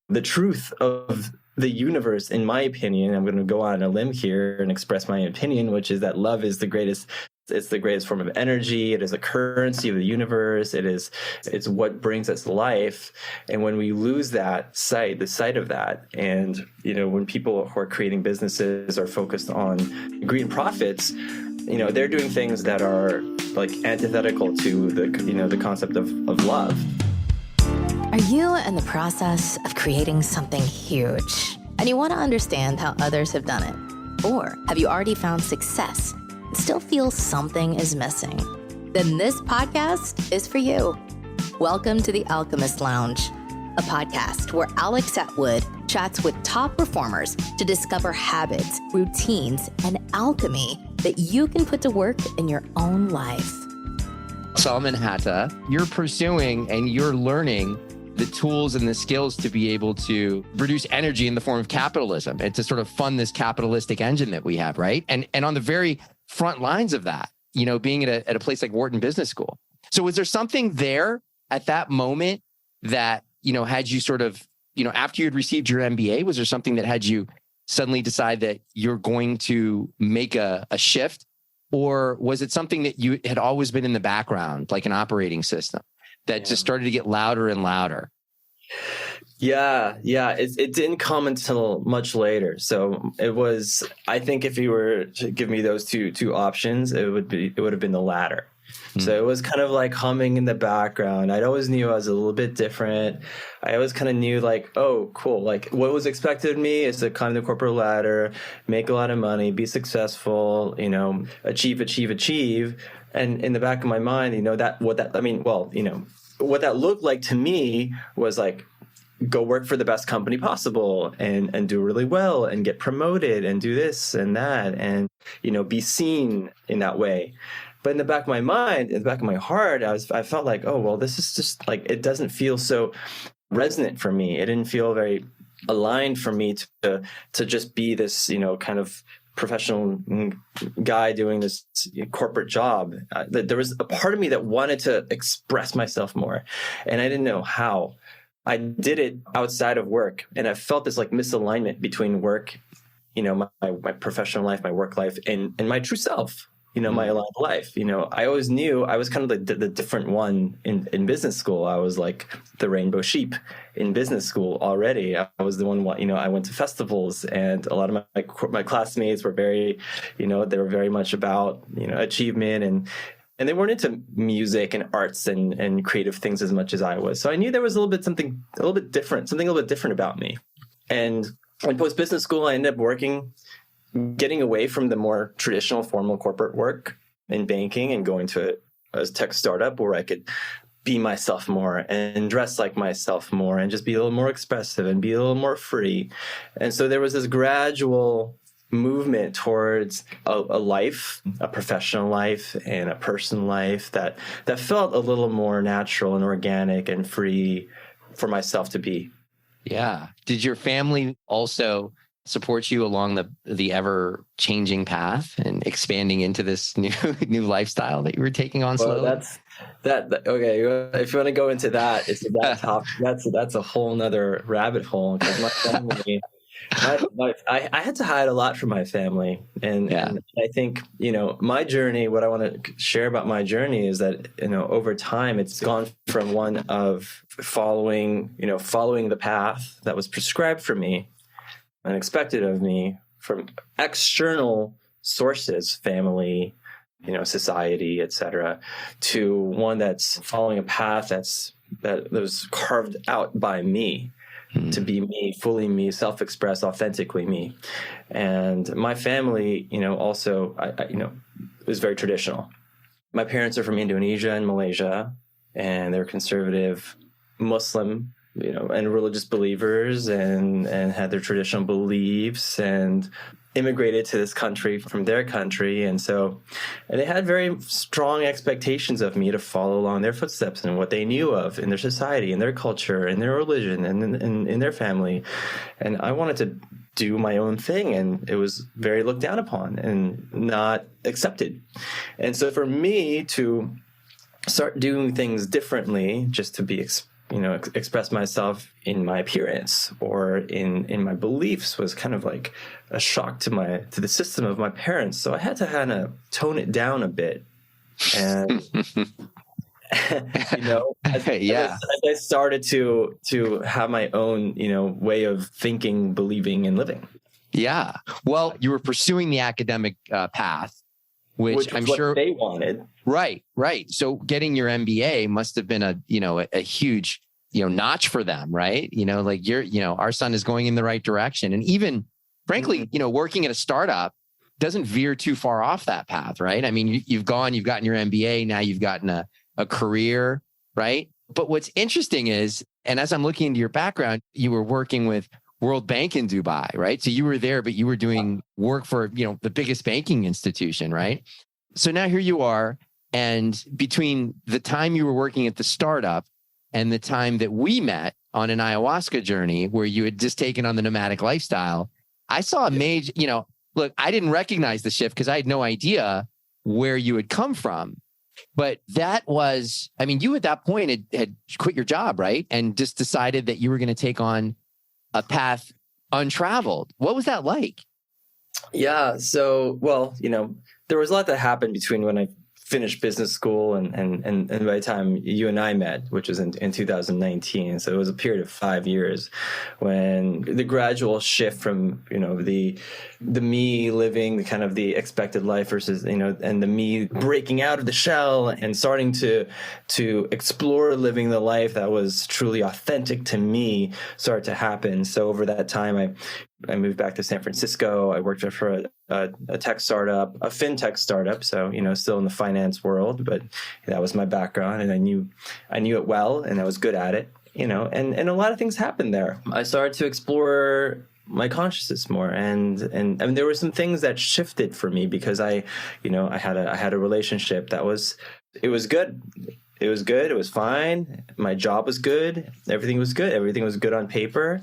the truth of the universe, in my opinion. I'm going to go on a limb here and express my opinion, which is that love is the greatest. It's the greatest form of energy. It is a currency of the universe. It's what brings us life. And when we lose the sight of that, and when people who are creating businesses are focused on greed and profits, they're doing things that are like antithetical to the concept of love. Are you in the process of creating something huge and you want to understand how others have done it? Or have you already found success and still feel something is missing? Then this podcast is for you. Welcome to the Alchemist Lounge, a podcast where Alex Atwood chats with top performers to discover habits, routines, and alchemy that you can put to work in your own life. Salman Hatta, you're pursuing and you're learning the tools and the skills to be able to produce energy in the form of capitalism and to sort of fund this capitalistic engine that we have, right? And on the very front lines of that, being at a place like Wharton Business School. So was there something there at that moment that, had you sort of, after you had received your MBA, was there something that had you suddenly decide that you're going to make a shift? Or was it something that you had always been in the background, like an operating system that just started to get louder and louder? Yeah. It didn't come until much later. So it was, I think if you were to give me those two options, it would have been the latter. So it was kind of like humming in the background. I always knew I was a little bit different. I always kind of knew like, oh, cool. Like what was expected of me is to climb the corporate ladder, make a lot of money, be successful, achieve. And in the back of my mind, what that looked like to me was like, go work for the best company possible and do really well and get promoted and do this and that and, be seen in that way. But in the back of my mind, in the back of my heart, I felt like, oh, well, this is just like, it doesn't feel so resonant for me. It didn't feel very aligned for me to just be this, kind of professional guy doing this corporate job. There was a part of me that wanted to express myself more, and I didn't know how. I did it outside of work, and I felt this like misalignment between work, my professional life, my work life, and my true self. My aligned life. I always knew I was kind of the different one in business school. I was like the rainbow sheep in business school already. I was the one, I went to festivals, and a lot of my classmates were very, they were very much about, achievement and they weren't into music and arts and creative things as much as I was. So I knew there was something a little bit different about me. And in post-business school, I ended up getting away from the more traditional formal corporate work in banking and going to a tech startup where I could be myself more and dress like myself more and just be a little more expressive and be a little more free. And so there was this gradual movement towards a life, a professional life and a personal life that felt a little more natural and organic and free for myself to be. Yeah. Did your family also support you along the ever changing path and expanding into this new lifestyle that you were taking on slowly? Okay. If you want to go into that, that's a whole nother rabbit hole. Because my family, I had to hide a lot from my family, and I think my journey. What I want to share about my journey is that over time it's gone from one of following the path that was prescribed for me and expected of me from external sources, family, society, etc., to one that's following a path that was carved out by me, to be me, fully me, self-express, authentically me. And my family, also, was very traditional. My parents are from Indonesia and Malaysia, and they're conservative Muslim, and religious believers and had their traditional beliefs and immigrated to this country from their country. And they had very strong expectations of me to follow along their footsteps and what they knew of in their society, in their culture, in their religion, and in their family. And I wanted to do my own thing, and it was very looked down upon and not accepted. And so for me to start doing things differently, just to be express myself in my appearance or in my beliefs was kind of like a shock to the system of my parents. So I had to kind of tone it down a bit. And as I started to have my own, way of thinking, believing, and living. Yeah. Well, you were pursuing the academic path, which I'm sure they wanted. Right. So getting your MBA must have been a huge, notch for them, right? Like our son is going in the right direction. And even frankly, working at a startup doesn't veer too far off that path, right? I mean, you've gotten your MBA, now you've gotten a career, right? But what's interesting is, and as I'm looking into your background, you were working with World Bank in Dubai, right? So you were there, but you were doing work for, the biggest banking institution, right? So now here you are. And between the time you were working at the startup and the time that we met on an ayahuasca journey where you had just taken on the nomadic lifestyle, I saw a major, look, I didn't recognize the shift because I had no idea where you had come from. But that was, you at that point had quit your job, right? And just decided that you were going to take on a path untraveled. What was that like? Yeah. So, there was a lot that happened between when I finished business school and by the time you and I met, which was in 2019. So it was a period of 5 years when the gradual shift from, the me living the kind of the expected life versus, and the me breaking out of the shell and starting to explore living the life that was truly authentic to me started to happen. So over that time, I moved back to San Francisco. I worked for a tech startup, a fintech startup. So, still in the finance world, but that was my background and I knew it well and I was good at it, and a lot of things happened there. I started to explore my consciousness more and there were some things that shifted for me because I had a relationship that was good. It was good. It was fine. My job was good. Everything was good. Everything was good on paper.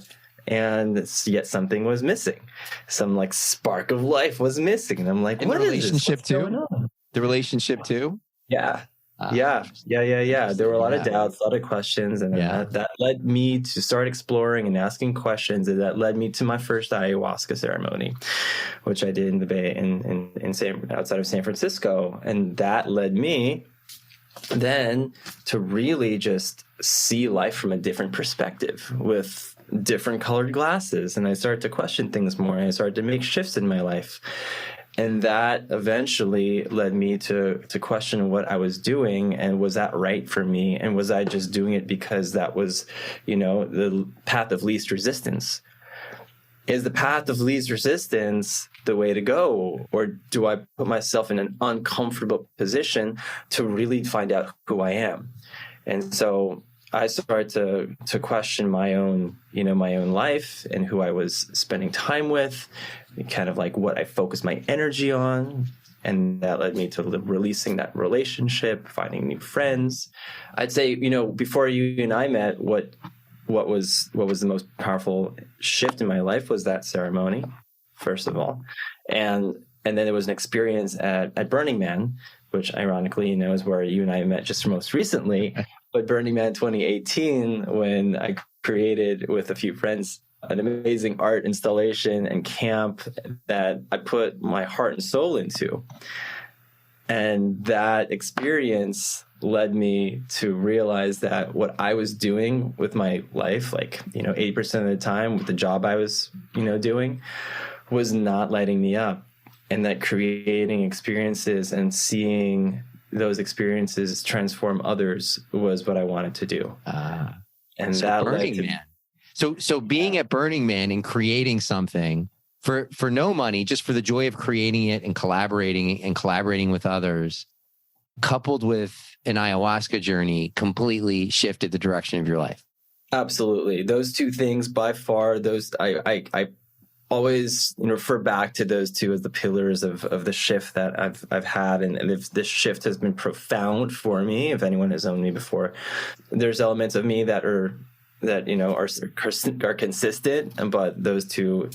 And yet something was missing. Some like spark of life was missing. And I'm like, what is relationship this? Too? The relationship too? Yeah. Yeah. There were a lot of doubts, a lot of questions. And that led me to start exploring and asking questions. And that led me to my first ayahuasca ceremony, which I did in the Bay outside of San Francisco. And that led me then to really just see life from a different perspective with different colored glasses. And I started to question things more and I started to make shifts in my life. And that eventually led me to question what I was doing and was that right for me? And was I just doing it because that was, the path of least resistance? Is the path of least resistance the way to go? Or do I put myself in an uncomfortable position to really find out who I am? And so I started to question my own life and who I was spending time with, and kind of like what I focused my energy on. And that led me to releasing that relationship, finding new friends. I'd say, before you and I met, what was the most powerful shift in my life was that ceremony, first of all. And then there was an experience at Burning Man, which ironically, is where you and I met just most recently. But Burning Man 2018, when I created with a few friends an amazing art installation and camp that I put my heart and soul into. And that experience led me to realize that what I was doing with my life, 80% of the time with the job I was, doing, was not lighting me up. And that creating experiences and seeing those experiences transform others was what I wanted to do. And so that Burning Man. So being at Burning Man and creating something for no money, just for the joy of creating it and collaborating with others, coupled with an ayahuasca journey, completely shifted the direction of your life. Absolutely. Those two things by far, I always refer back to those two as the pillars of the shift that I've had. And if this shift has been profound for me, if anyone has known me before, there's elements of me that are consistent, but those two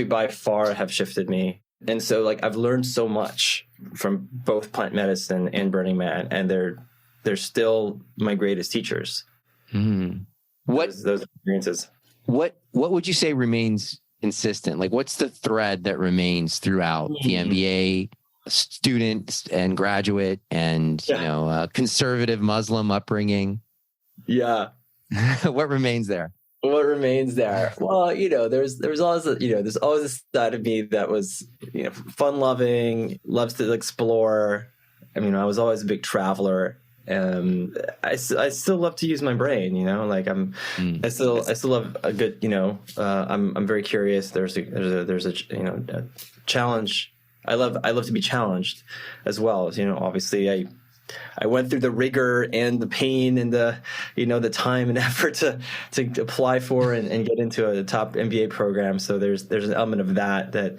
by far have shifted me. And so I've learned so much from both plant medicine and Burning Man, and they're still my greatest teachers. Mm. What those experiences. What would you say remains consistent? Like, what's the thread that remains throughout the MBA student and graduate and conservative Muslim upbringing? Yeah. What remains there? What remains there? Well, there's always there's always this side of me that was fun loving, loves to explore. I mean, I was always a big traveler. I still love to use my brain, like I still love a good, I'm very curious. There's a challenge. I love to be challenged as well. Obviously I went through the rigor and the pain and the time and effort to apply for and get into a top MBA program. So there's an element of that that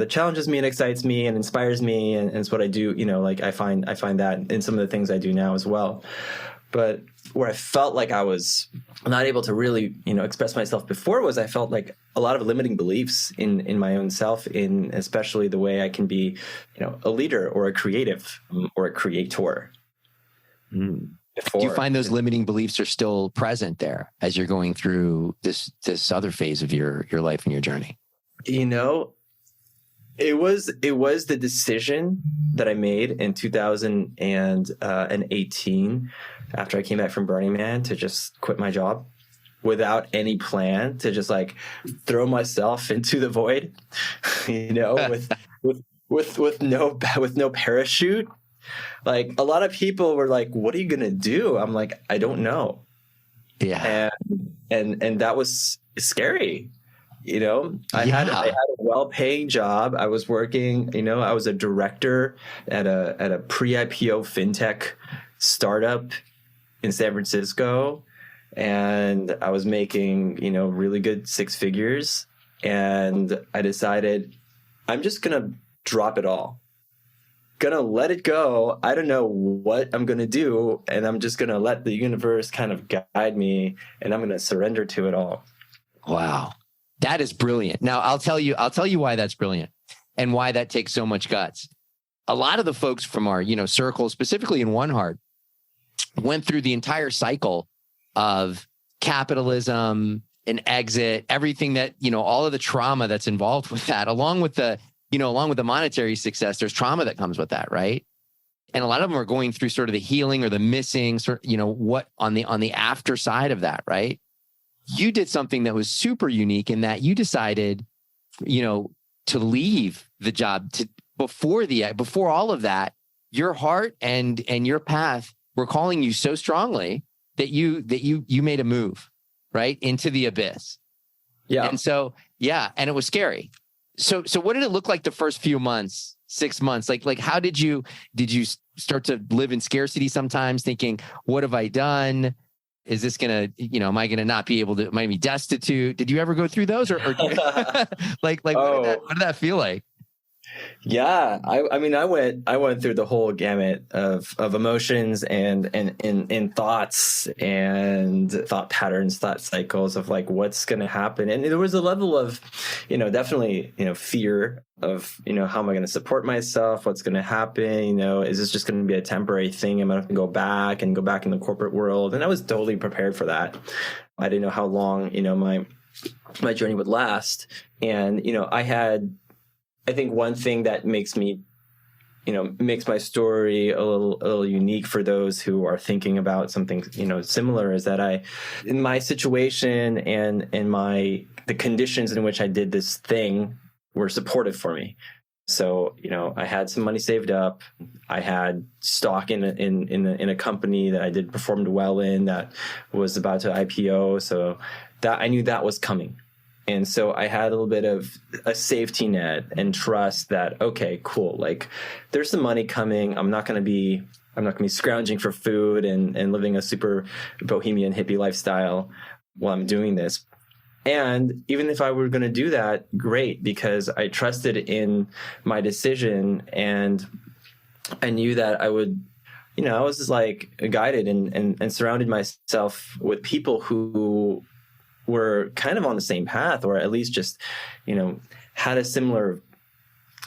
challenges me and excites me and inspires me, and it's what I do. I find that in some of the things I do now as well. But where I felt like I was not able to really, express myself before was I felt like a lot of limiting beliefs in my own self, in especially the way I can be, a leader or a creative or a creator. Do you find those limiting beliefs are still present there as you're going through this other phase of your life and your journey? It was the decision that I made in 2018 after I came back from Burning Man to just quit my job without any plan, to just like throw myself into the void, with no parachute. Like, a lot of people were like, "What are you gonna do?" I'm like, "I don't know." Yeah, and that was scary. I had a well-paying job. I was working, I was a director at a pre-IPO fintech startup in San Francisco, and I was making, really good six figures. And I decided I'm just going to drop it all. Going to let it go. I don't know what I'm going to do, and I'm just going to let the universe kind of guide me, and I'm going to surrender to it all. Wow. That is brilliant. Now, I'll tell you why that's brilliant and why that takes so much guts. A lot of the folks from our, circle, specifically in One Heart, went through the entire cycle of capitalism, an exit, everything that, all of the trauma that's involved with that, along with the monetary success, there's trauma that comes with that, right? And a lot of them are going through sort of the healing or the missing, what on the after side of that, right? You did something that was super unique in that you decided, to leave the job before all of that. Your heart and your path were calling you so strongly that you made a move, right, into the abyss. Yeah. And so, and it was scary. So what did it look like the first few months, 6 months? Like how did you start to live in scarcity sometimes, thinking, what have I done? Is this going to, am I going to not be able to, am I going to be destitute? Did you ever go through those or what did that feel like? Yeah. I mean, I went through the whole gamut of emotions and thoughts and thought patterns, thought cycles of like, what's going to happen. And there was a level of, definitely, fear of, how am I going to support myself? What's going to happen? Is this just going to be a temporary thing? Am I going to go back in the corporate world? And I was totally prepared for that. I didn't know how long, my journey would last. And, I think one thing that makes my story a little unique for those who are thinking about something, similar, is that in my situation and the conditions in which I did this thing were supportive for me. So, I had some money saved up. I had stock in a company that I performed well in that was about to IPO. So that I knew that was coming. And so I had a little bit of a safety net and trust that, okay, cool. Like, there's some money coming. I'm not going to be scrounging for food and living a super bohemian hippie lifestyle while I'm doing this. And even if I were going to do that, great, because I trusted in my decision and I knew that I would, I was just like guided and surrounded myself with people who were kind of on the same path, or at least just, had a similar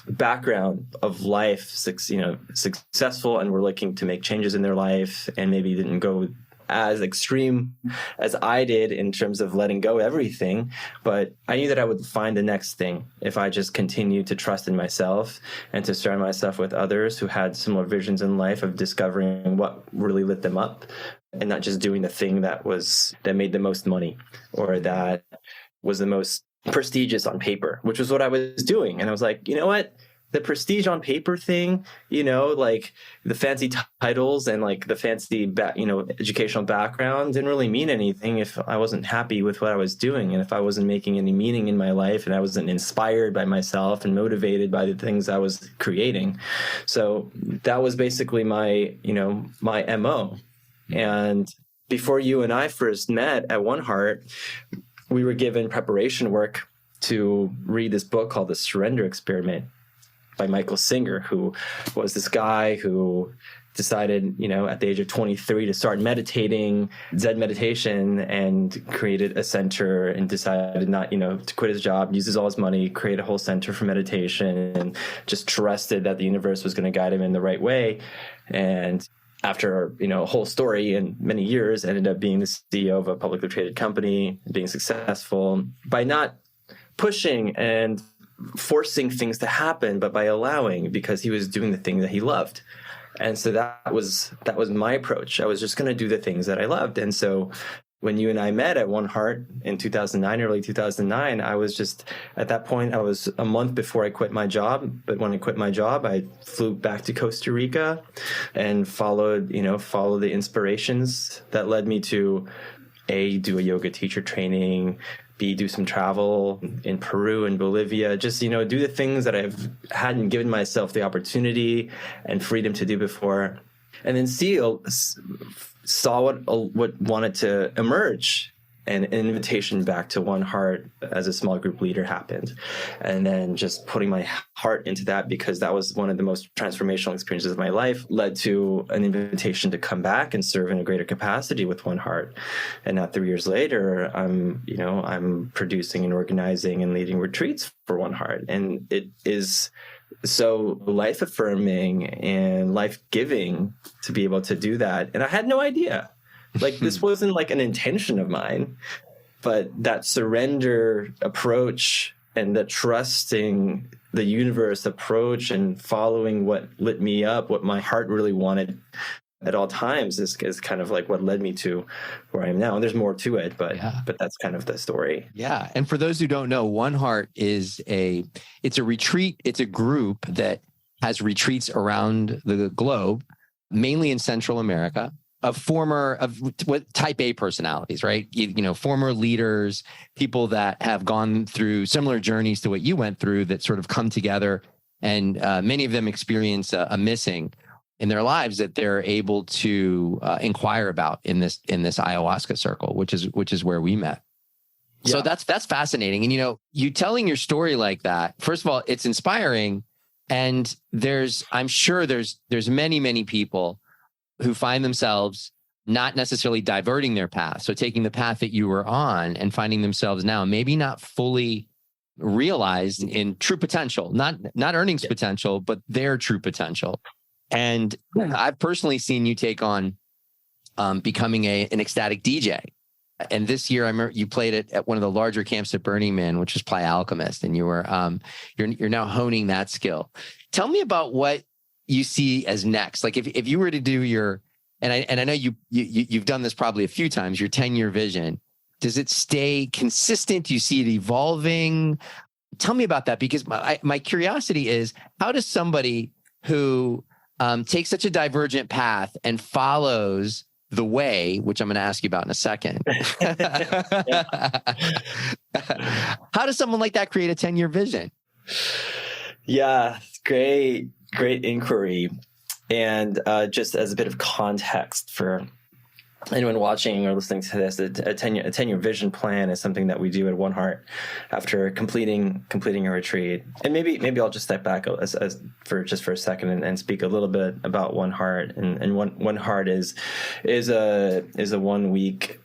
background of life, successful, and were looking to make changes in their life, and maybe didn't go as extreme as I did in terms of letting go of everything. But I knew that I would find the next thing if I just continued to trust in myself and to surround myself with others who had similar visions in life of discovering what really lit them up, and not just doing the thing that made the most money or that was the most prestigious on paper, which was what I was doing. And I was like, you know what? The prestige on paper thing, like the fancy titles and like the fancy, educational background didn't really mean anything if I wasn't happy with what I was doing, and if I wasn't making any meaning in my life, and I wasn't inspired by myself and motivated by the things I was creating. So that was basically my MO. And before you and I first met at One Heart, we were given preparation work to read this book called The Surrender Experiment by Michael Singer, who was this guy who decided, at the age of 23 to start meditating, Zen meditation, and created a center, and decided not, to quit his job, uses all his money, create a whole center for meditation, and just trusted that the universe was going to guide him in the right way. And after, a whole story and many years, ended up being the CEO of a publicly traded company, being successful by not pushing and forcing things to happen, but by allowing, because he was doing the thing that he loved. And so that was my approach. I was just going to do the things that I loved. And so when you and I met at One Heart in 2009, early 2009, I was just, at that point, I was a month before I quit my job. But when I quit my job, I flew back to Costa Rica and followed the inspirations that led me to do a yoga teacher training, do some travel in Peru and Bolivia, just, do the things that I hadn't given myself the opportunity and freedom to do before. And then saw what wanted to emerge, and an invitation back to One Heart as a small group leader happened. And then just putting my heart into that, because that was one of the most transformational experiences of my life, led to an invitation to come back and serve in a greater capacity with One Heart. And now 3 years later, I'm producing and organizing and leading retreats for One Heart. And it is so life affirming and life giving to be able to do that. And I had no idea. Like, this wasn't like an intention of mine, but that surrender approach and the trusting the universe approach and following what lit me up, what my heart really wanted at all times, is kind of like what led me to where I am now. And there's more to it, but that's kind of the story. Yeah. And for those who don't know, One Heart is it's a retreat. It's a group that has retreats around the globe, mainly in Central America, of what type A personalities, right? Former leaders, people that have gone through similar journeys to what you went through, that sort of come together, and many of them experience a missing in their lives that they're able to inquire about in this ayahuasca circle, which is where we met. Yeah. So that's fascinating. And you telling your story like that, first of all, it's inspiring, and I'm sure there's many, many people who find themselves not necessarily diverting their path. So taking the path that you were on and finding themselves now maybe not fully realized in true potential, not earnings potential, but their true potential. And I've personally seen you take on becoming an ecstatic DJ. And this year, I remember you played it at one of the larger camps at Burning Man, which is Playa Alchemist, and you were you're now honing that skill. Tell me about what you see as next. Like if you were to do and I know you've done this probably a few times, your 10-year vision, does it stay consistent? Do you see it evolving? Tell me about that, because my curiosity is, how does somebody who takes such a divergent path and follows the way, which I'm going to ask you about in a second, how does someone like that create a 10-year vision? Yeah, great inquiry. And just as a bit of context for anyone watching or listening to this, a 10-year vision plan is something that we do at One Heart after completing a retreat. And maybe I'll just step back for a second and speak a little bit about One Heart. And One Heart is a 1 week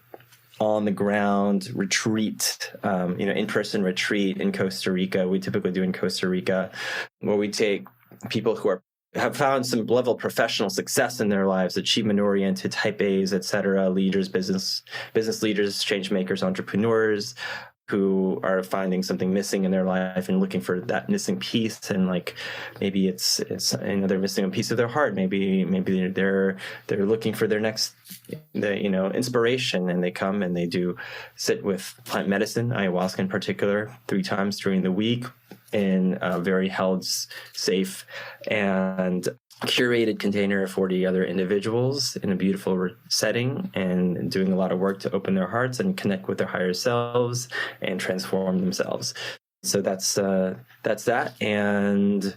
on the ground retreat, in-person retreat in Costa Rica. We typically do in Costa Rica, where we take people who have found some level of professional success in their lives, achievement-oriented type A's, et cetera, leaders, business leaders, change makers, entrepreneurs, who are finding something missing in their life and looking for that missing piece. And like, maybe it's they're missing a piece of their heart. Maybe they're looking for their next, inspiration, and they come and they do sit with plant medicine, ayahuasca in particular, 3 times during the week in a very held, safe, and curated container of 40 other individuals in a beautiful setting, and doing a lot of work to open their hearts and connect with their higher selves and transform themselves. So that's that. And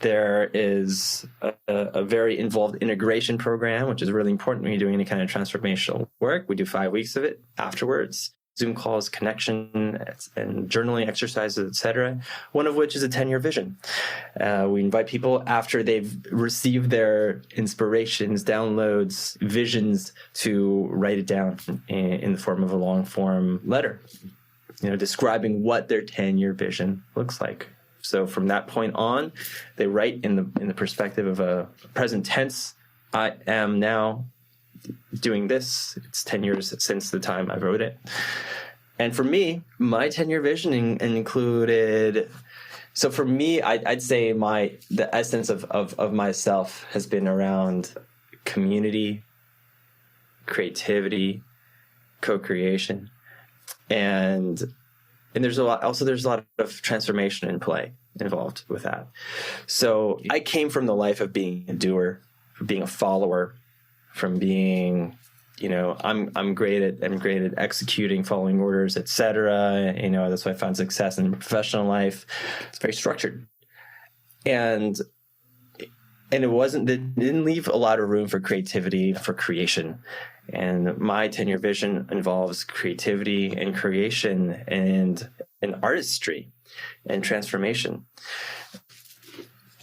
there is a very involved integration program, which is really important when you're doing any kind of transformational work. We do 5 weeks of it afterwards. Zoom calls, connection, and journaling exercises, etc. One of which is a 10-year vision. We invite people after they've received their inspirations, downloads, visions, to write it down in the form of a long-form letter, describing what their 10-year vision looks like. So from that point on, they write in the perspective of a present tense. I am now doing this. It's 10 years since the time I wrote it. And for me, my 10-year vision included, so for me, I'd say the essence of myself has been around community, creativity, co-creation, and there's a lot of transformation in play involved with that. So I came from the life of being a doer, being a follower, from being, I'm great at executing, following orders, etc. That's why I found success in professional life. It's very structured, and it didn't leave a lot of room for creativity, for creation. And my 10-year vision involves creativity and creation and artistry and transformation.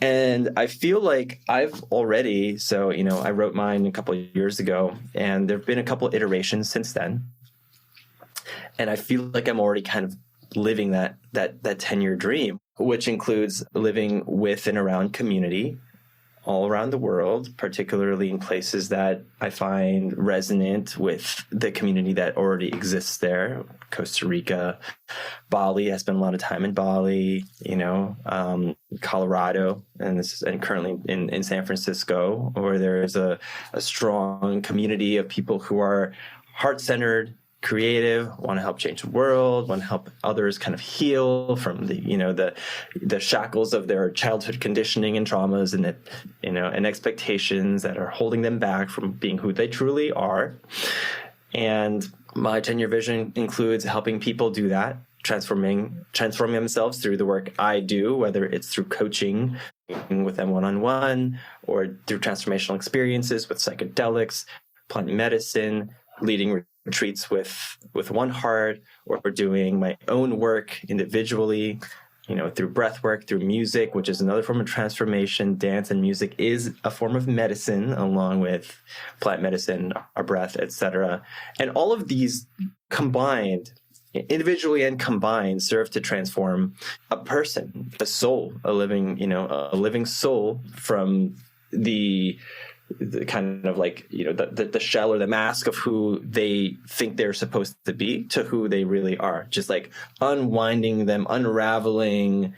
And I feel like I've already, I wrote mine a couple of years ago, and there have been a couple of iterations since then. And I feel like I'm already kind of living that 10-year dream, which includes living with and around community all around the world, particularly in places that I find resonant with the community that already exists there. Costa Rica, Bali. I spent a lot of time in Bali, Colorado, and currently in San Francisco, where there is a strong community of people who are heart-centered, creative, want to help change the world, want to help others kind of heal from the shackles of their childhood conditioning and traumas and expectations that are holding them back from being who they truly are. And my 10-year vision includes helping people do that, transforming themselves through the work I do, whether it's through coaching with them one-on-one, or through transformational experiences with psychedelics, plant medicine, leading retreats with One Heart, or doing my own work individually, through breath work, through music, which is another form of transformation. Dance and music is a form of medicine, along with plant medicine, our breath, etc. And all of these combined, individually and combined, serve to transform a person, a soul, a living soul, from the kind of like, the shell or the mask of who they think they're supposed to be to who they really are. Just like unwinding them, unraveling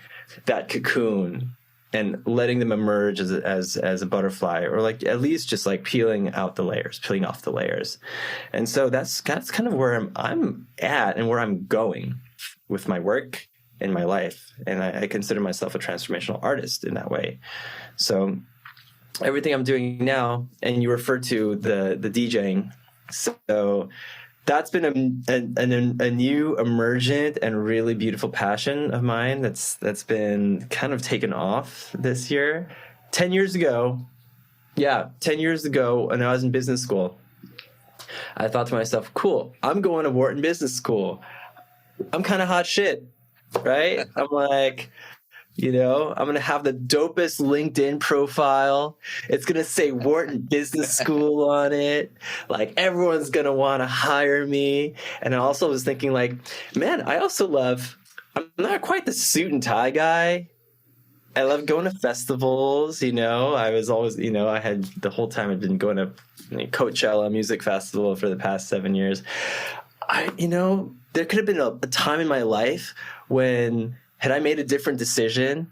that cocoon and letting them emerge as a butterfly, or like at least just like peeling off the layers. And so that's kind of where I'm at and where I'm going with my work and my life. And I consider myself a transformational artist in that way. So everything I'm doing now, and you referred to the DJing, so that's been a new emergent and really beautiful passion of mine that's been kind of taken off this year. 10 years ago when I was in business school, I thought to myself, cool, I'm going to Wharton Business School. I'm kind of hot shit, right? I'm like, I'm going to have the dopest LinkedIn profile. It's going to say Wharton Business School on it. Like, everyone's going to want to hire me. And I also was thinking, like, man, I'm not quite the suit and tie guy. I love going to festivals, I was always, I had the whole time I've been going to Coachella Music Festival for the past 7 years. There could have been a time in my life when, had I made a different decision,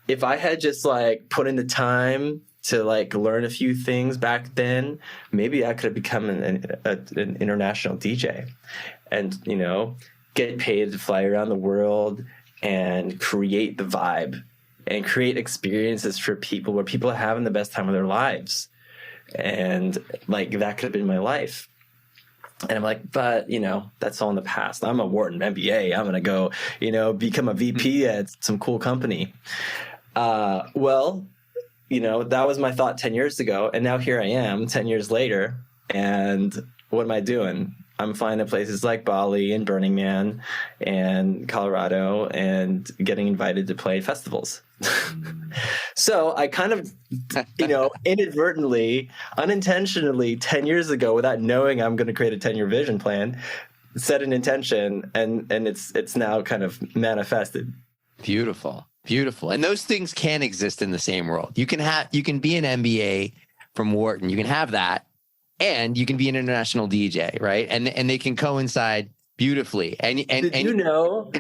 if I had just like put in the time to like learn a few things back then, maybe I could have become an international DJ and, get paid to fly around the world and create the vibe and create experiences for people where people are having the best time of their lives. And like, that could have been my life. And I'm like, but, that's all in the past. I'm a Wharton MBA. I'm going to go, become a VP at some cool company. That was my thought 10 years ago. And now here I am 10 years later. And what am I doing? I'm flying to places like Bali and Burning Man and Colorado and getting invited to play festivals. So I kind of, inadvertently, unintentionally, 10 years ago, without knowing I'm going to create a 10-year vision plan, set an intention, and it's now kind of manifested. Beautiful. And those things can exist in the same world. You can be an MBA from Wharton. You can have that, and you can be an international DJ, right? And they can coincide beautifully. Did you know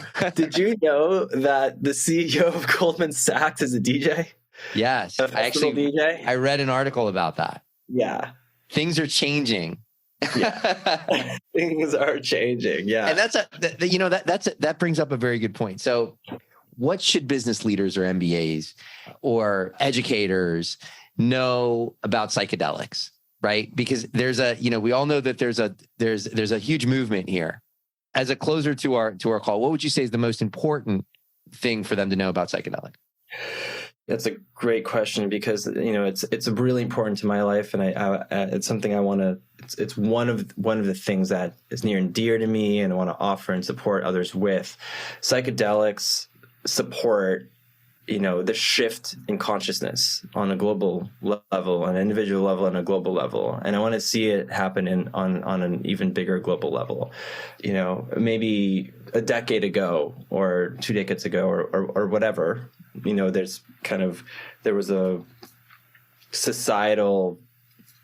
that the CEO of Goldman Sachs is a DJ? Yes, I read an article about that. Yeah, things are changing. Yeah, things are changing. Yeah, and that brings up a very good point. So, what should business leaders or MBAs or educators know about psychedelics? Right, because we all know that there's a huge movement here. As a closer to our call, what would you say is the most important thing for them to know about psychedelics? That's a great question, because it's really important to my life, and it's something I want to. It's one of the things that is near and dear to me, and I want to offer and support others with. Psychedelics support the shift in consciousness on a global level, on an individual level, and a global level. And I want to see it happen on an even bigger global level. Maybe a decade ago or 2 decades ago or whatever, there was a societal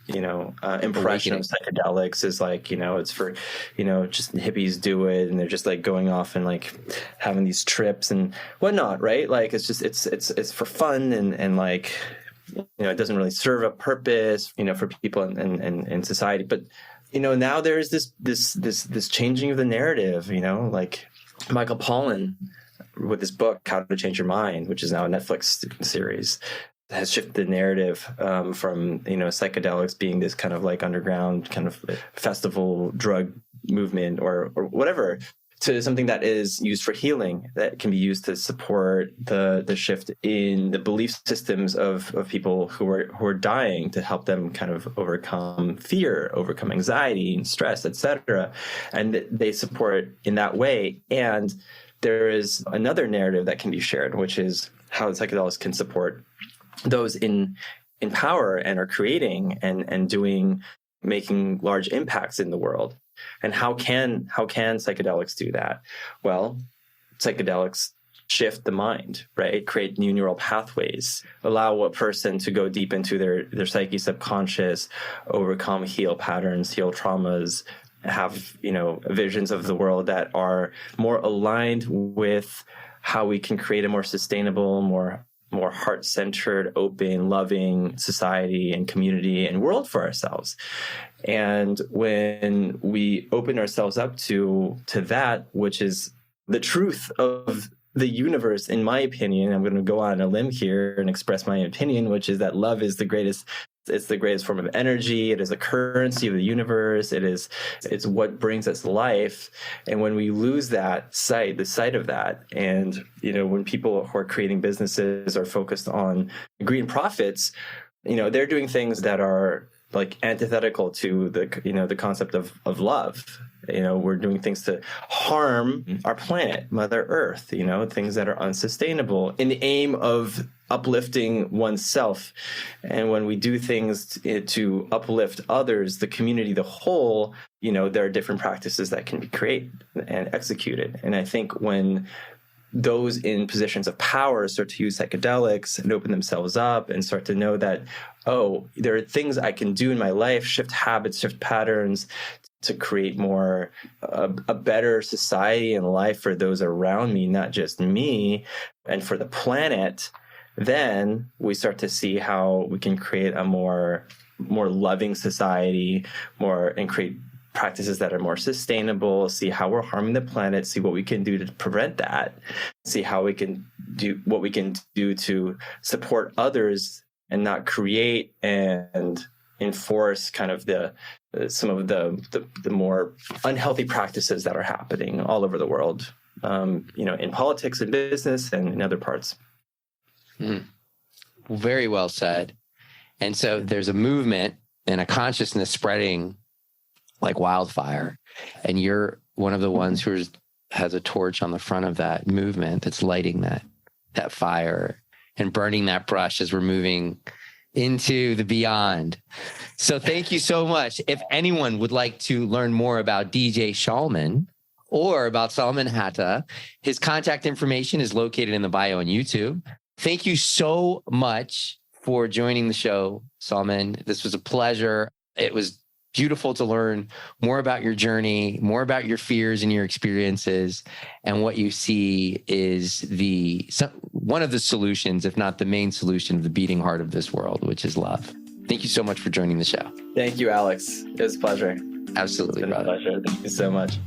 impression of psychedelics is like, it's for, just hippies do it. And they're just like going off and like having these trips and whatnot. Right. Like, it's just, it's for fun. And like, it doesn't really serve a purpose, for people in society. But, now there's this changing of the narrative, like Michael Pollan with his book, How to Change Your Mind, which is now a Netflix series, has shifted the narrative from psychedelics being this kind of like underground kind of festival drug movement or whatever, to something that is used for healing, that can be used to support the shift in the belief systems of people who are dying, to help them kind of overcome fear, overcome anxiety and stress, etc. And they support in that way. And there is another narrative that can be shared, which is how psychedelics can support those in power and are creating and making large impacts in the world. And how can psychedelics do that? Well, psychedelics shift the mind, right? Create new neural pathways, allow a person to go deep into their psyche, subconscious, overcome, heal patterns, heal traumas, have, visions of the world that are more aligned with how we can create a more sustainable, more heart-centered, open, loving society and community and world for ourselves. And when we open ourselves up to that, which is the truth of the universe, in my opinion, I'm going to go on a limb here and express my opinion, which is that love is the greatest. It's the greatest form of energy. It is a currency of the universe. It's what brings us life. And when we lose the sight of that, and when people who are creating businesses are focused on greed and profits, they're doing things that are like antithetical to the concept of love. We're doing things to harm our planet, Mother Earth, things that are unsustainable in the aim of uplifting oneself. And when we do things to uplift others, the community, the whole, there are different practices that can be created and executed. And I think when those in positions of power start to use psychedelics and open themselves up and start to know that, oh, there are things I can do in my life, shift habits, shift patterns to create a better society and life for those around me, not just me, and for the planet, then we start to see how we can create a more loving society, and create practices that are more sustainable, see how we're harming the planet, see what we can do to prevent that, see how we can do what we can do to support others and not create and enforce kind of some of the more unhealthy practices that are happening all over the world, in politics and business and in other parts. Very well said. And so there's a movement and a consciousness spreading like wildfire. And you're one of the ones who has a torch on the front of that movement that's lighting that fire and burning that brush as we're moving into the beyond. So thank you so much. If anyone would like to learn more about DJ Salman or about Salman Hatta, his contact information is located in the bio on YouTube. Thank you so much for joining the show, Salman. This was a pleasure. It was beautiful to learn more about your journey, more about your fears and your experiences, and what you see is one of the solutions, if not the main solution, of the beating heart of this world, which is love. Thank you so much for joining the show. Thank you, Alex. It was a pleasure. Absolutely, it's been brother. A pleasure. Thank you so much.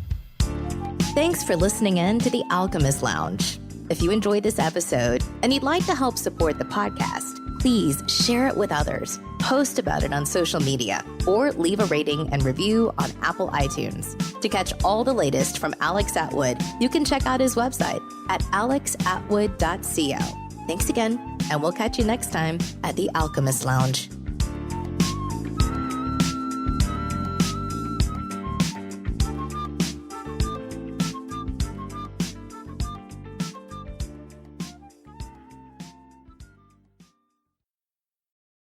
Thanks for listening in to The Alchemist Lounge. If you enjoyed this episode and you'd like to help support the podcast, please share it with others, post about it on social media, or leave a rating and review on Apple iTunes. To catch all the latest from Alex Atwood, you can check out his website at alexatwood.co. Thanks again, and we'll catch you next time at The Alchemist Lounge.